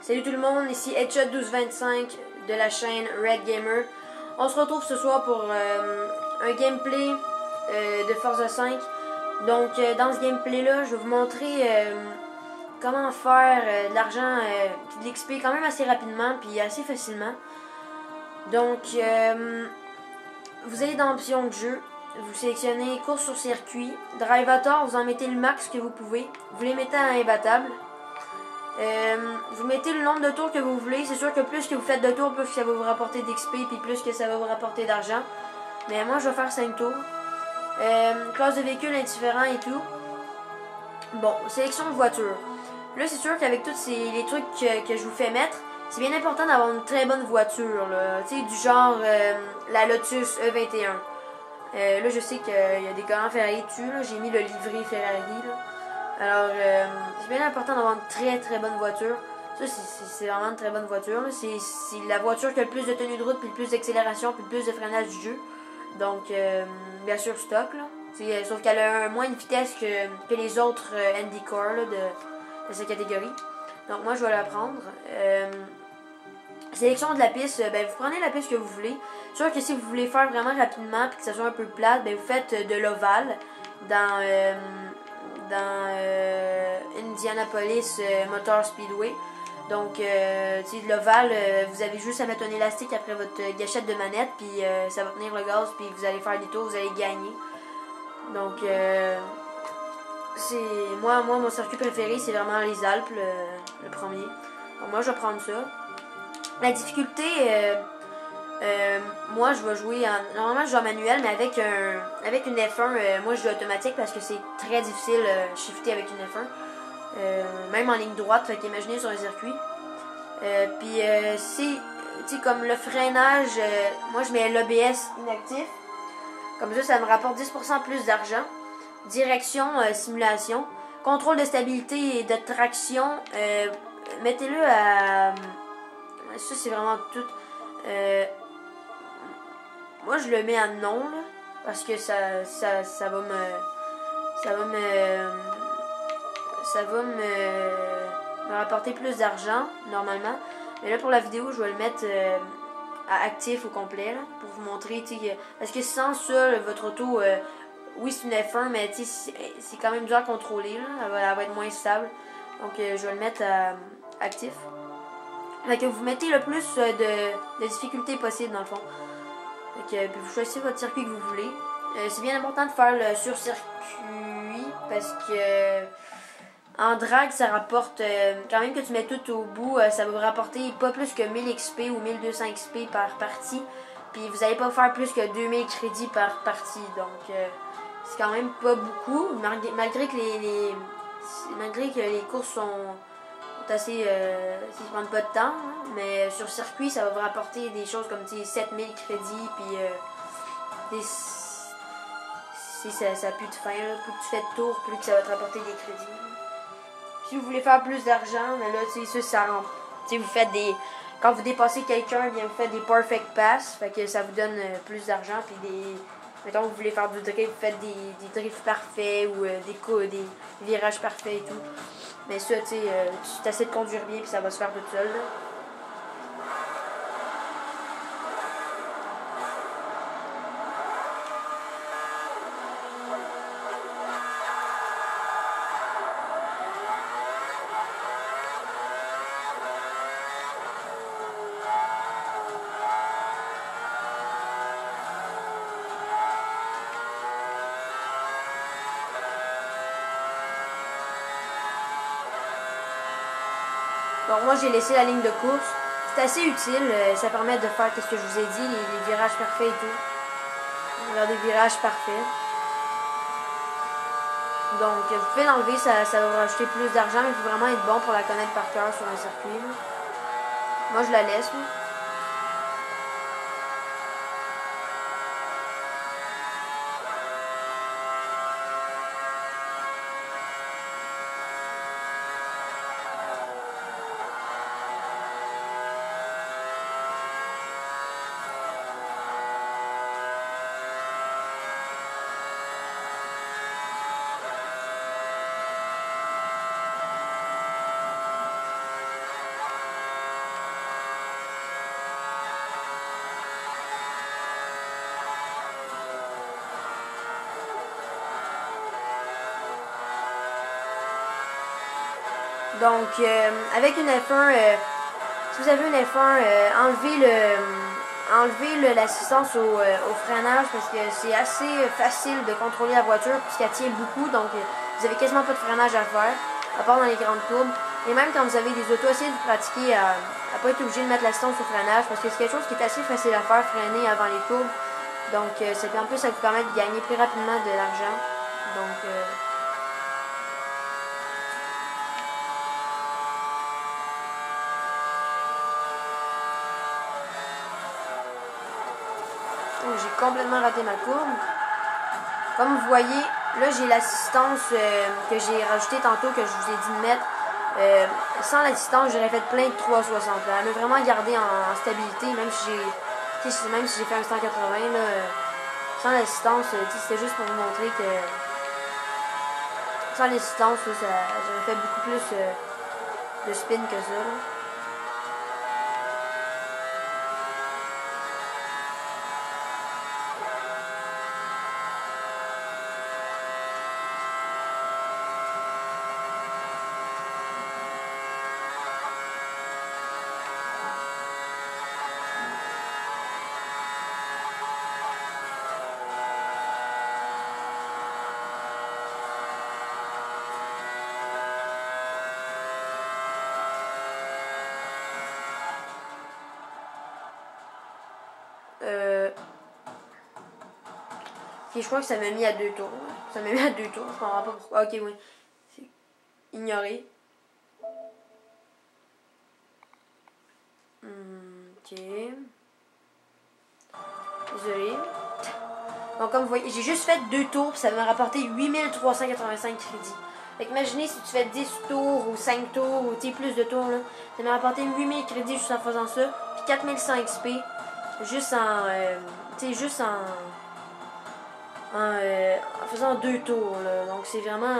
Salut tout le monde, ici Headshot1225 de la chaîne Red Gamer. On se retrouve ce soir pour un gameplay de Forza 5. Donc dans ce gameplay là, je vais vous montrer comment faire de l'argent et de l'XP quand même assez rapidement puis assez facilement. Donc vous allez dans l'option de jeu, vous sélectionnez course sur circuit, drivator, vous en mettez le max que vous pouvez, vous les mettez à imbattable. Vous mettez le nombre de tours que vous voulez. C'est sûr que plus que vous faites de tours, plus que ça va vous rapporter d'XP, puis plus que ça va vous rapporter d'argent. Mais moi, je vais faire 5 tours. Classe de véhicule indifférent et tout. Bon, sélection de voiture. Là, c'est sûr qu'avec tous les trucs que je vous fais mettre, c'est bien important d'avoir une très bonne voiture. Tu sais, du genre la Lotus E21. Là, je sais qu'il y a des collants Ferrari dessus. J'ai mis le livret Ferrari. Là. Alors, c'est bien important d'avoir une très très bonne voiture. Ça, c'est vraiment une très bonne voiture. C'est la voiture qui a le plus de tenue de route, puis le plus d'accélération, puis le plus de freinage du jeu. Donc, bien sûr, stock. Là. Sauf qu'elle a moins de vitesse que les autres IndyCar de cette catégorie. Donc, moi, je vais la prendre. Sélection de la piste, vous prenez la piste que vous voulez. C'est sûr que si vous voulez faire vraiment rapidement, puis que ça soit un peu plate, vous faites de l'ovale dans Indianapolis Motor Speedway. Donc, de l'ovale, vous avez juste à mettre un élastique après votre gâchette de manette, puis ça va tenir le gaz, puis vous allez faire des tours, vous allez gagner. Donc, moi, mon circuit préféré, c'est vraiment les Alpes, le premier. Donc, moi, je vais prendre ça. La difficulté, moi, je vais jouer normalement, je joue en manuel, mais avec une F1, moi, je joue automatique parce que c'est très difficile shifter avec une F1. Même en ligne droite, fait qu'imaginez sur un circuit. Puis, c'est comme le freinage, moi, je mets l'ABS inactif. Comme ça me rapporte 10% plus d'argent. Direction, simulation. Contrôle de stabilité et de traction, mettez-le à... Ça, c'est vraiment tout... moi, je le mets à non, là, parce que ça va me rapporter plus d'argent, normalement. Mais là, pour la vidéo, je vais le mettre à actif au complet, là, pour vous montrer, parce que sans ça, votre auto, oui, c'est une F1, mais c'est quand même dur à contrôler, là, elle va être moins stable. Donc, je vais le mettre à actif. Fait que vous mettez le plus de difficulté possible, dans le fond. Puis vous choisissez votre circuit que vous voulez. C'est bien important de faire le sur-circuit parce que en drag, ça rapporte, quand même que tu mets tout au bout, ça va vous rapporter pas plus que 1000 XP ou 1200 XP par partie. Puis vous n'allez pas faire plus que 2000 crédits par partie. Donc c'est quand même pas beaucoup, malgré que les courses sont assez, si je prends pas de temps, hein, mais sur circuit, ça va vous rapporter des choses comme 7000 crédits, puis ça pue de fin, là. Plus que tu fais de tours, plus que ça va te rapporter des crédits. Si vous voulez faire plus d'argent, mais là, ça rentre. Vous faites quand vous dépassez quelqu'un, vous faites des perfect pass, fait que ça vous donne plus d'argent, puis mettons que vous voulez faire du drift, vous faites des drifts parfaits ou des virages parfaits et tout. Mais ça, tu essaies de conduire bien puis ça va se faire tout seul. Là. Donc moi j'ai laissé la ligne de course. C'est assez utile, ça permet de faire ce que je vous ai dit, les virages parfaits et tout. Faire des virages parfaits. Donc vous pouvez l'enlever, ça va vous rajouter plus d'argent, mais il faut vraiment être bon pour la connaître par cœur sur un circuit. Là. Moi je la laisse. Là. Donc, avec une F1, si vous avez une F1, enlevez l'assistance au freinage parce que c'est assez facile de contrôler la voiture puisqu'elle tient beaucoup. Donc, vous avez quasiment pas de freinage à faire, à part dans les grandes courbes. Et même quand vous avez des autos, essayez de pratiquer à ne pas être obligé de mettre l'assistance au freinage parce que c'est quelque chose qui est assez facile à faire, freiner avant les courbes. Donc, en plus, ça vous permet de gagner plus rapidement de l'argent. Donc, j'ai complètement raté ma courbe. Comme vous voyez, là j'ai l'assistance que j'ai rajoutée tantôt, que je vous ai dit de mettre. Sans l'assistance, j'aurais fait plein de 360. Elle m'a vraiment gardé en stabilité, même si j'ai fait un 180. Là, sans l'assistance, c'était juste pour vous montrer que sans l'assistance, j'aurais fait beaucoup plus de spin que ça. Là. Ok, je crois que ça m'a mis à 2 tours. Ça m'a mis à 2 tours, je comprends pas pourquoi. Ok, oui. Ignorer. Ok. Désolé. Donc, comme vous voyez, j'ai juste fait 2 tours, puis ça m'a rapporté 8385 crédits. Fait qu'imaginez si tu fais 10 tours ou 5 tours ou plus de tours, là, ça m'a rapporté 8000 crédits juste en faisant ça, puis 4100 XP juste en faisant 2 tours. Là. Donc, c'est vraiment...